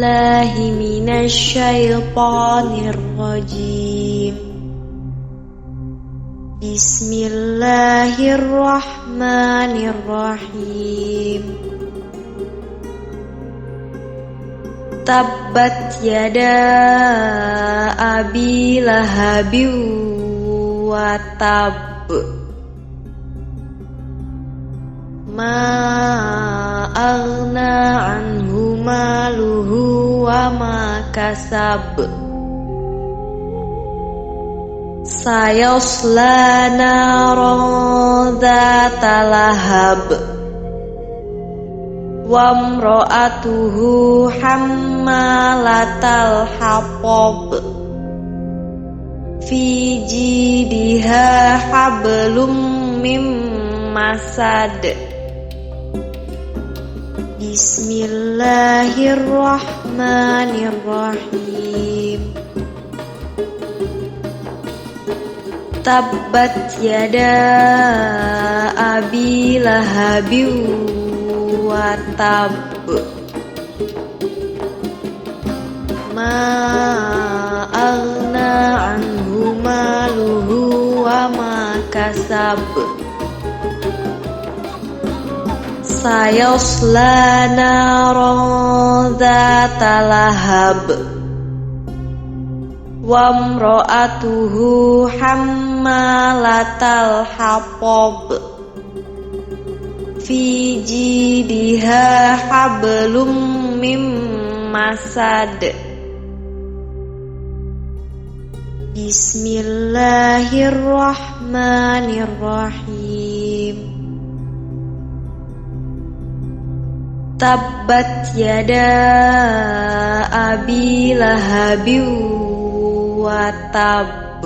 billahi minasyaitonir rajim. Bismillahirrahmanirrahim. Tabbat yada abi lahabin wa tab. Ma aghna anhu maluhu wa ma kasab. Sayasla naran dzata lahab. Wa imra'atuhu hammalatal hatab. Fi jidiha hablum mim masad. Bismillahirrahmanirrahim. Tabbat yada abi lahabin wa tab. Ma aghna anhu maluhu wa ma kasab. Sayasla naran dzata lahab. Wa imra'atuhu hammalatal hatab. Fi jidiha hablum mim masad. Bismillahirrahmanirrahim. Tabbat yada abi lahabin wa tab.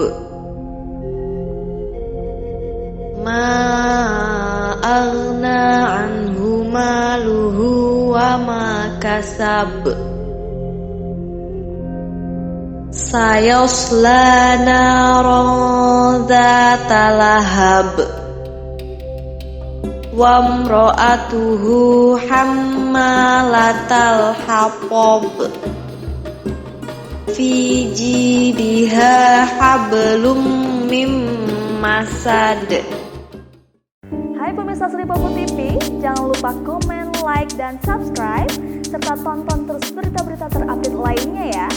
Ma aghna anhu maluhu wa ma kasab. Sayasla naran dzata lahab. Wa imra'atuhu hammalatal hatab. Fi jidiha hablum mim masad. Hai pemirsa Sri Popo TV, jangan lupa komen, like, dan subscribe serta tonton terus berita-berita terupdate lainnya ya.